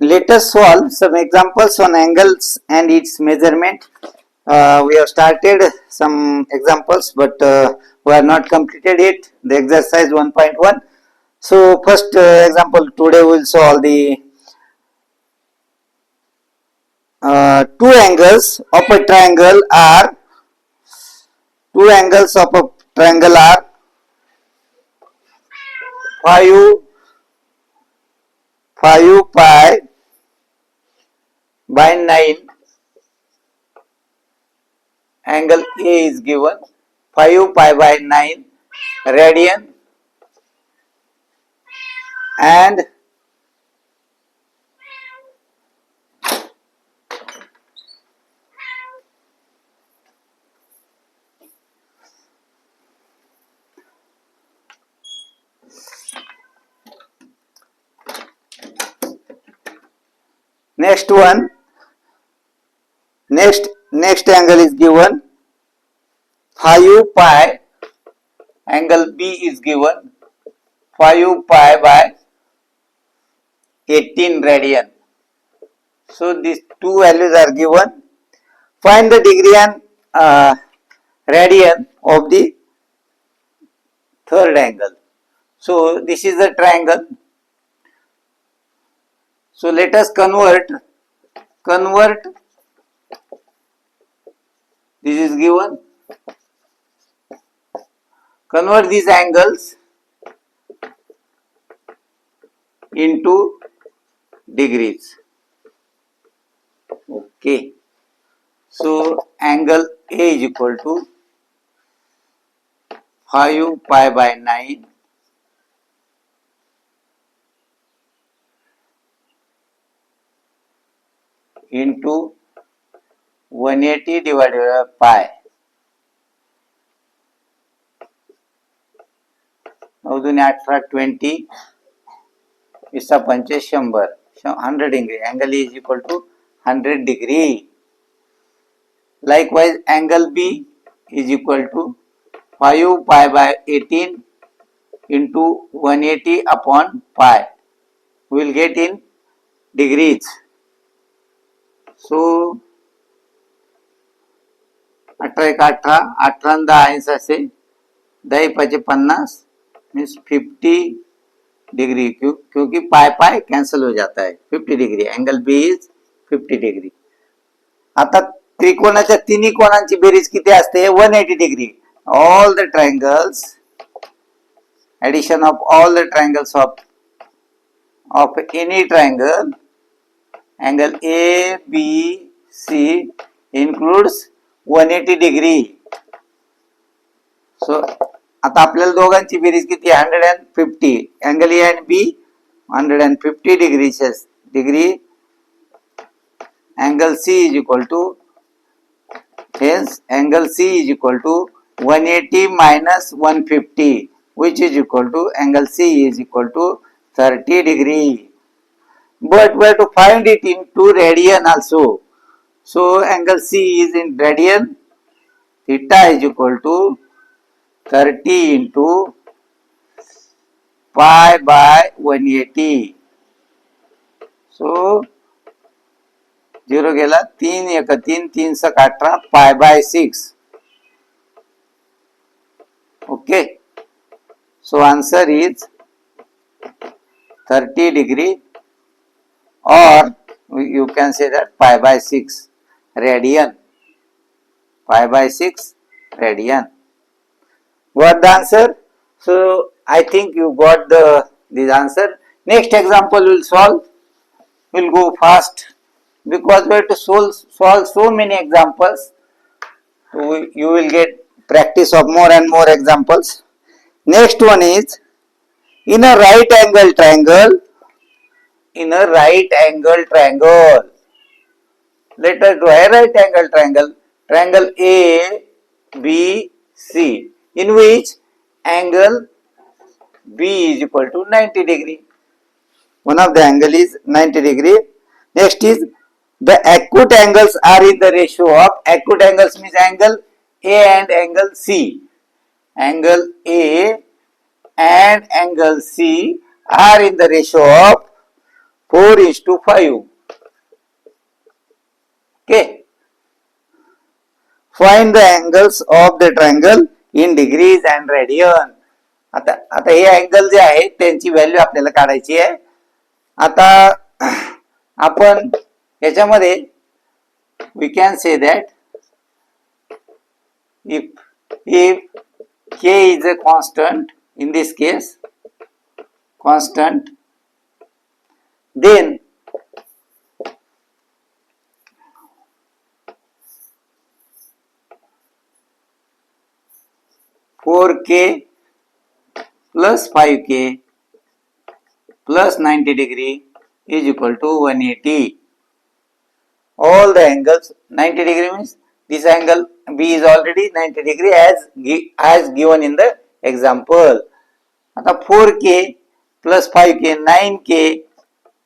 Let us solve some examples on angles and its measurement. We have started some examples, but we are not completed yet. The exercise 1.1. So first example today we will solve the two angles of a triangle are two angles of a triangle are 5 pi by 9. Angle A is given 5 pi by 9 radian, and next one, next angle is given 5 pi, angle B is given 5 pi by 18 radian. So these two values are given. Find the degree and radian of the third angle. So this is a triangle. So let us convert this is given, convert these angles into degrees. Okay, so angle A is equal to 5 pi by 9 into 180 divided by pi. नऊ दुने 18, 20, 20 पंचे 100, 100 degree. Angle is equal to 100 degree. Likewise, angle B is equal to 5 pi by 18 into 180 upon pi. We will get in degrees. So 18 18, 18 10 ऐसा से 10 5 50 means 50 degree, क्योंकि पाई pi cancel हो जाता है. 50 degree. Angle B is 50 degree. आता त्रिकोणाच्या तिन्ही कोणांची बेरीज किती असते? 180 degree. All the triangles, addition of all the triangles of any triangle, angle A B C includes 180 degree. So आता आपल्याला दोघांची बेरीज किती? 150. अँगल ए आणि B 150 degree. Angle C is equal to, hence angle C is equal to 180 minus 150, which is equal to, angle C is equal to 30 degree. But we have to find it into radian also. So angle C is in radian. Theta is equal to 30 into pi by 180. So 0 गेला, 3 1 3, 3 6 18, pi by 6. Okay. So answer is 30 degree, or you can say that pi by 6 radian. Pi by 6 radian. Got the answer? So I think you got this answer. Next example we will solve. We'll go fast, because we have to solve so many examples. So you will get practice of more and more examples. Next one is, in a right angle triangle, let us draw a right angle triangle A B C, in which angle B is equal to 90 degree. One of the angle is 90 degree. Next is, the acute angles are in the ratio of, acute angles means angle A and angle C. Angle A and angle C are in the ratio of 4 4:5. Okay. Find the angles of the triangle in degrees and radian. आता हे angle जे आहे त्यांची value आपल्याला काढायची आहे. आता आपण याच्यामध्ये we can say that if k is a constant, in this case constant, then (4k plus 5k plus 90 degree is equal to 180. All the angles 90 degree means this angle B is already 90 degree as given in the example. आता 4k plus 5k 9k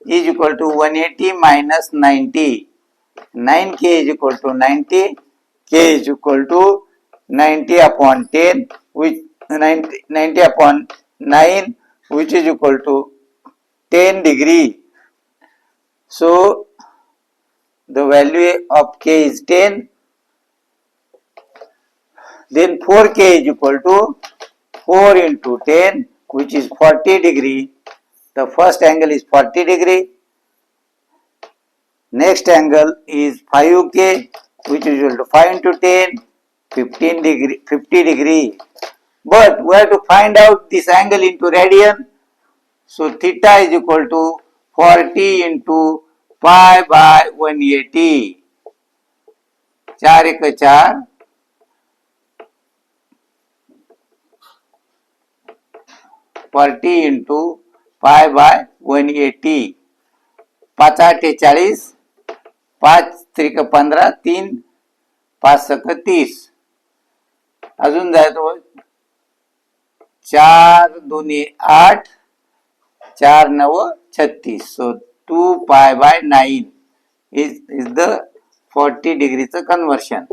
is equal to 180 minus 90. 9k is equal to 90, k is equal to 90 upon 10, which 90 upon 9, which is equal to 10 degree. So the value of k is 10. Then 4k is equal to 4 into 10, which is 40 degree. The first angle is 40 degree. Next angle is 5k, which is equal to 5 into 10, 15 degree, 50 degree. But we have to find out this angle into radian. So theta is equal to 40 into pi by 180. 4 1 4, 40 into pi by 180. 5 8 40, 5 3 15, 3 5 6 30. अजून जायचं 4 2 8, 4 9 36. So 2 pi by 9 is the 40 degrees conversion.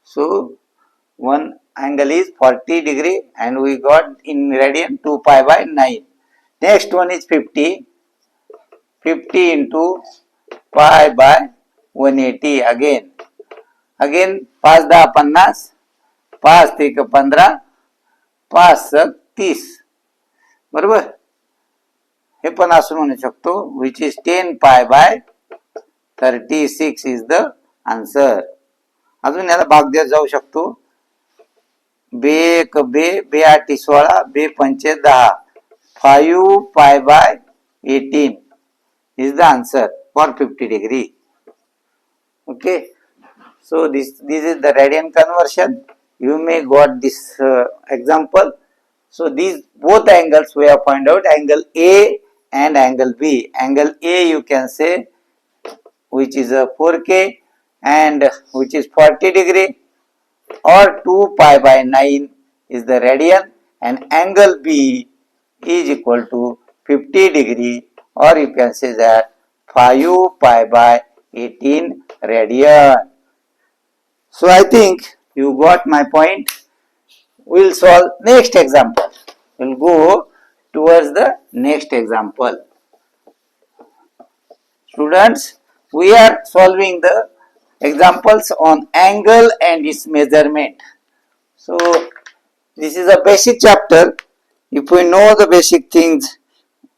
So one angle is 40 degree and we got in radian 2 pi by 9. Next one is 50. 50 into pi by 180 again. 5 10 50, 5 3 15, 5 6 30. बरोबर. हे पण असं म्हणू शकतो which is 10 pi by 36 is the answer. अजून याला भाग देत जाऊ शकतो. 2 1 2, 2 8 16, 2 5 10. 5 pi by 18 is the answer for 50 degree. Okay. So this is the radian conversion. You may got this example. So these both angles we have found out, angle A and angle B. Angle A you can say which is a 4k and which is 40 degree, or 2 pi by 9 is the radian, and angle B is equal to 50 degree, or you can say that 5 pi by 18 radian. So I think you got my point. We will solve next example. We will go towards the next example. Students, we are solving the examples on angle and its measurement. So this is a basic chapter. If we know the basic things,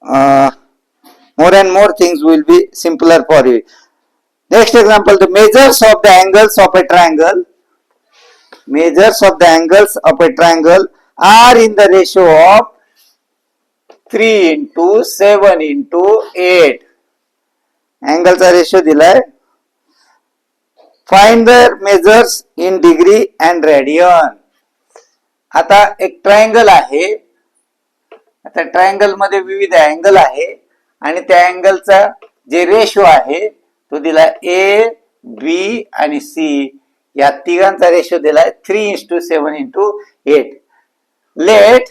more and more things will be simpler for you. Next example, the measures of the angles of a triangle. Measures of the angles of a triangle are in the ratio of 3 into 7 into 8. अँगलचा ratio दिलाय. Find the measures in degree and radian. आता एक triangle आहे. आता triangle मध्ये विविध angle आहे आणि त्या अँगलचा जे रेशो आहे तो दिलाय ए बी आणि सी. या तिघांचा रेशो दिलाय 3:7 into 8. लेट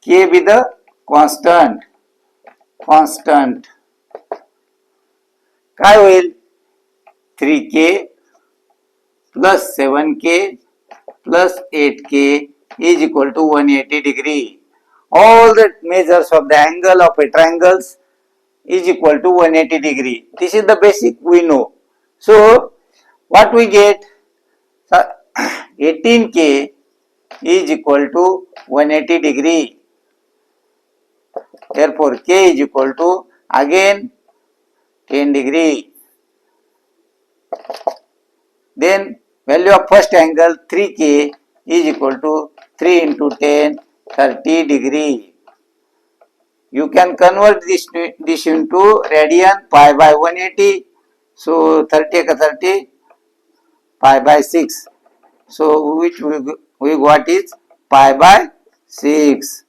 के बी द कॉन्स्टंट. काय होईल? 3k plus 7k plus 8k is equal to 180 degree. All the measures of the angle of a triangles is equal to 180 degree. This is the basic we know. So what we get? 18K is equal to 180 degree. Therefore K is equal to again 10 degree. Then value of first angle 3K is equal to 3 into 10, 30 degree. You can convert this into radian, pi by 180. So 30 ka 30, pi by 6. So which we got is pi by 6.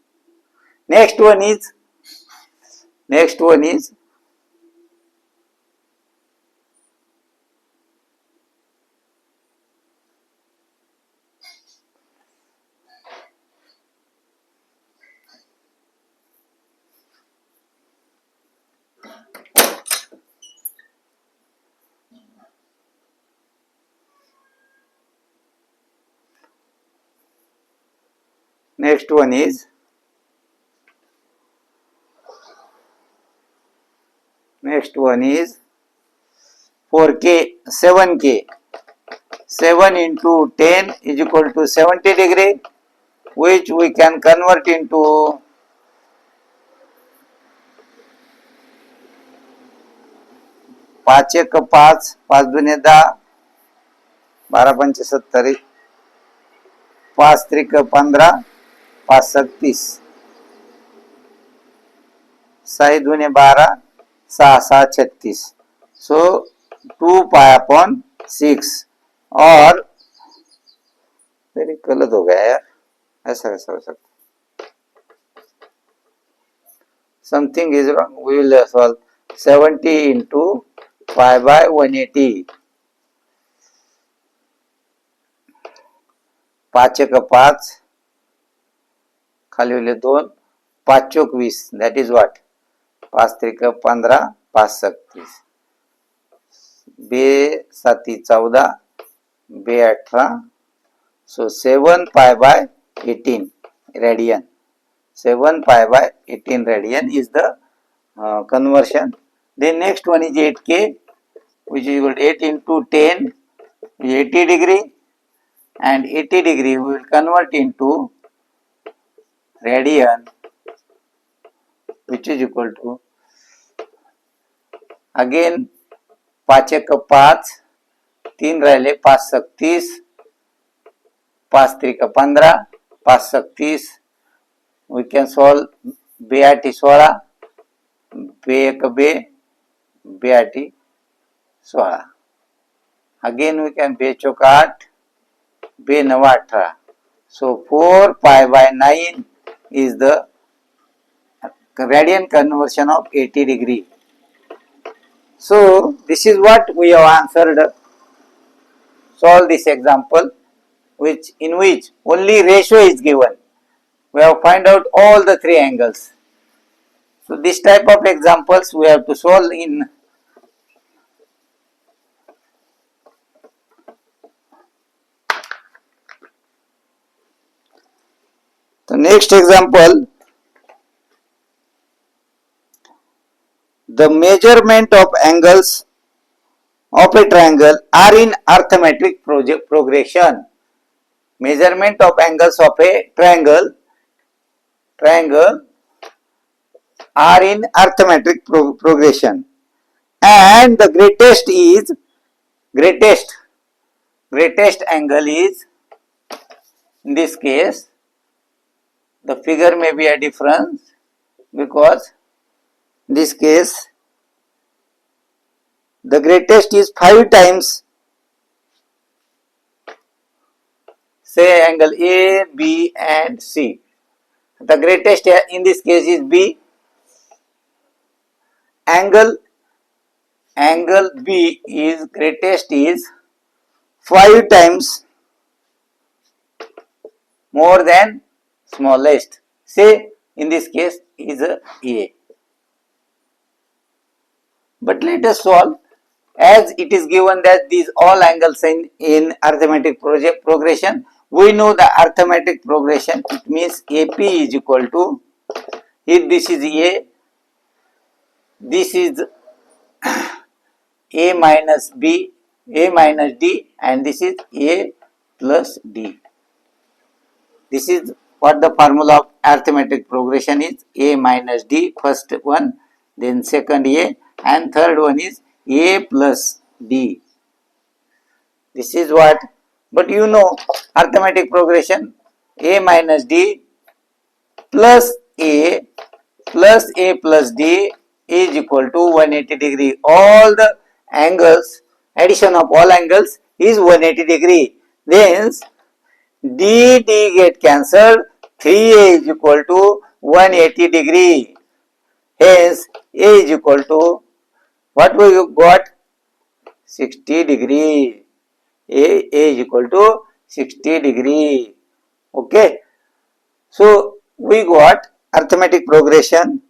Next one is next one is next one is 4K 7K. 7 into 10 is equal to 70 degree, which we can convert into 5 एक 5, 5 दुने 10, 12 पंचे 70, 5 त्रिक 15, 5 सक 30, 6 दुने 12, 6 6 36. So 2 pi upon 6 और मेरी गलत हो गया यार, ऐसा कैसा हो सकता? Something is wrong. We will solve 70 into pi by 180. 5 एक 5, खाली वाले 2, 5 चौक 20. That is what? 5 त्रिक 15, 5 सक 30, 2 साती 14, 2 18. So 7 pi by 18 radian. 7 pi by 18 radian is the conversion. Then next one is 8K, which is equal to 8 into 10 is 80 degree, and 80 degree we will convert into radian, which is equal to again 5 एक 5, 3 राहिले 5 सक 30, 5 त्रिक 15, 5 सक 30. We can solve 2 8 16, 2 एक 2, 2 8 16. Again we can 2 Chowk 8, 2 9 18. So 4 pi by 9 is the radian conversion of 80 degree. So this is what we have answered. Solve this example, in which only ratio is given. We have find out all the three angles. So this type of examples we have to solve in the next example. The measurement of angles of a triangle are in arithmetic progression. Measurement of angles of a triangle are in arithmetic progression, and the greatest angle is, in this case the figure may be a difference, because in this case the greatest is 5 times, say, angle A, B and C. The greatest in this case is B. Angle B is greatest is 5 times more than smallest. Say in this case is A. But let us solve, as it is given that these all angles in arithmetic progression. We know the arithmetic progression. It means AP is equal to, if this is A, this is a minus b, a minus d, and this is a plus d. This is what the formula of arithmetic progression is. A minus d, first one, then second a, and third one is a plus d. This is what, but you know arithmetic progression, a minus d plus a plus d is equal to 180 degree. All the angles, addition of all angles is 180 degree. Then d get cancelled, 3a is equal to 180 degree. Hence a is equal to what we got, 60 degree. A is equal to 60 degree. Okay. So we got arithmetic progression.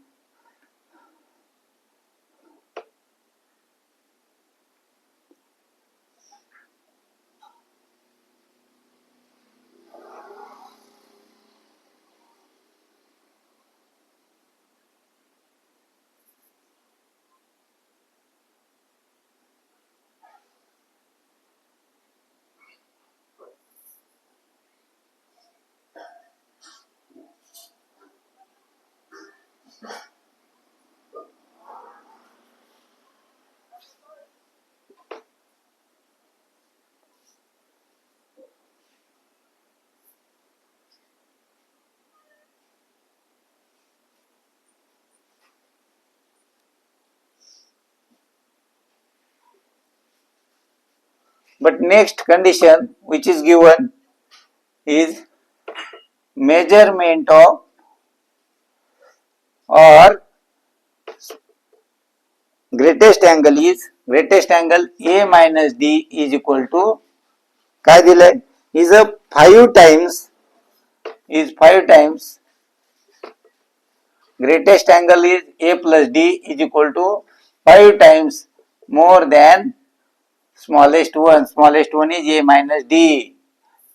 But next condition which is given is measurement of or greatest angle a minus d is equal to काय दिलंय, is a 5 times greatest angle is a plus d is equal to 5 times more than smallest one is a minus d.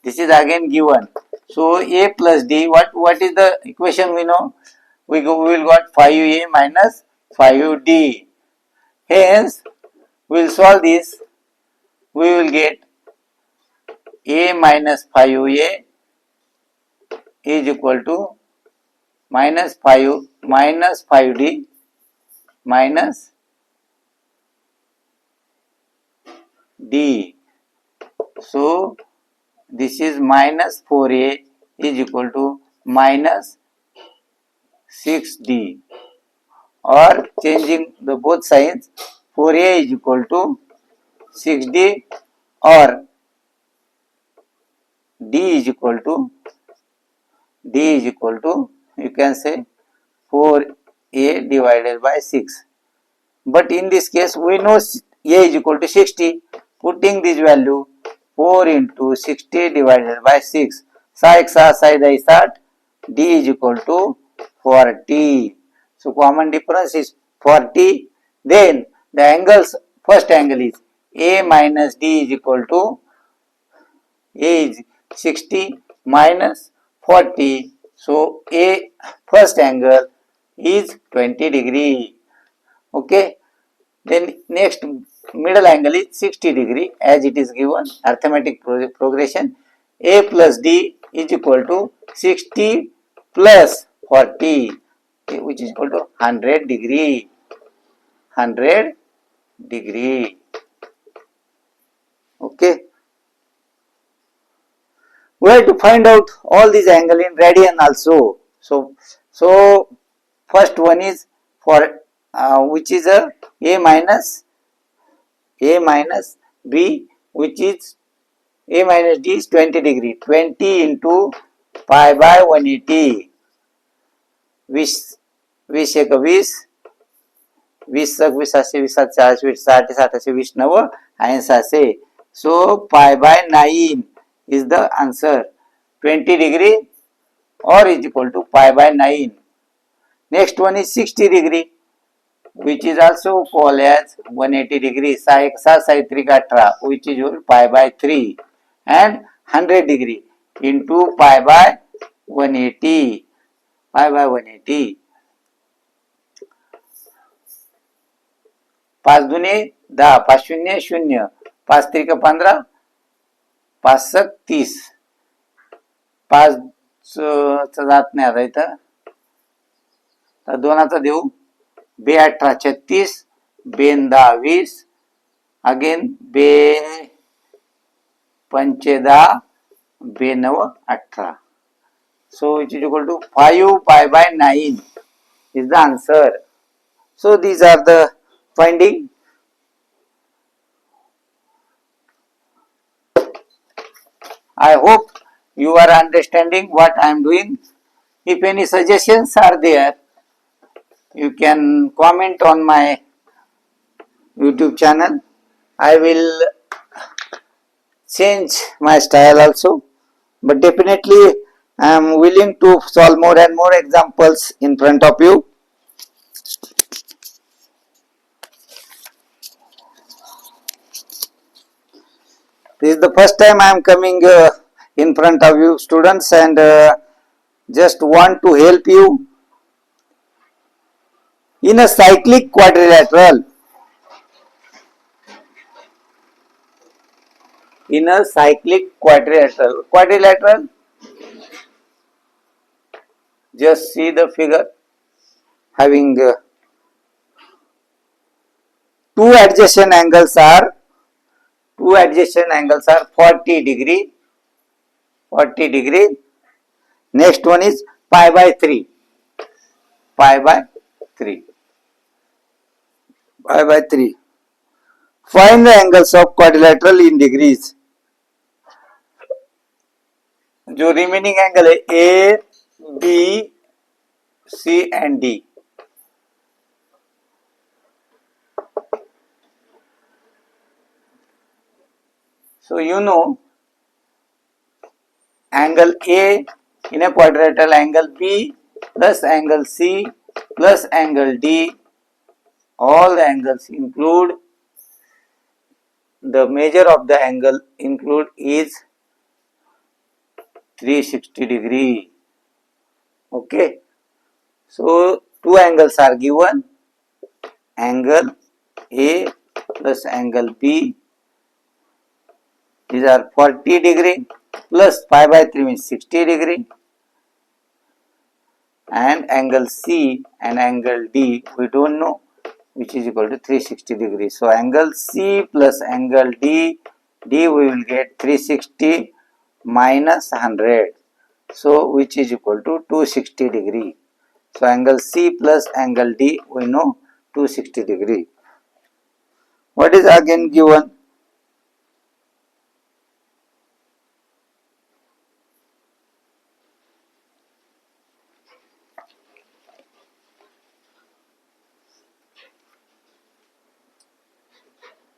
This is again given. So a plus d, what is the equation we know? We will got 5a minus 5d. Hence we will solve this. We will get a minus 5a is equal to minus 5d minus d. So this is minus 4a is equal to minus 6d, or changing the both signs, 4a is equal to 6d, or d is equal to you can say 4a divided by 6. But in this case we know a is equal to 60. Putting this value 4 into 60 divided by 6, 6 is 60, d is equal to 40. So common difference is 40. Then the angles, first angle is a minus d is equal to a is 60 minus 40. So a first angle is 20 degree. Okay. Then next middle angle is 60 degree as it is given arithmetic progression. A plus d is equal to 60 plus 40, which is equal to 100 degree. 100 degree. Okay. We have to find out all these angle in radian also. So first one is for which is a minus b, which is a minus d is 20 degree. 20 into pi by 180. 20 एक 20, 20 सक 20 असे 20 40 20 60 7 20 9 80. So pi by 9 is the answer. 20 degree or is equal to pi by 9. Next one is 60 degree, which is also called as 180 degree. 6 6 3 18, which is equal to pi by 3, and 100 degree into pi by 180. Pi by 180. 5 दुने 10, 5 शून्य 0, 5 त्रिक 15, 5 सक 30, 5 जात नाही आता इथं, तर दोनाचा देऊ, 2 18 36, 2 10 20, अगेन 2 पंचे 10, 2 9 18. So it is equal to 5 pi by 9 is the answer. So these are the finding. I hope you are understanding what I am doing. If any suggestions are there, you can comment on my YouTube channel. I will change my style also, but definitely I am willing to solve more and more examples in front of you. This is the first time I am coming in front of you students, and just want to help you. In a cyclic quadrilateral, quadrilateral, just see the figure having two adjacent angles are 40 degree. Next one is pi by 3. Find the angles of quadrilateral in degrees. जो remaining angle है A B C and D, so you know angle A in a quadrilateral, angle B plus angle C plus angle D, all the angles include, the measure of the angle include is 360 degree. Okay, so two angles are given, angle A plus angle B, these are 40 degree plus pi by 3 means 60 degree, and angle C and angle D we don't know, which is equal to 360 degree. So angle C plus angle D we will get 360 minus 100, so which is equal to 260 degree. So angle C plus angle D we know 260 degree. What is again given?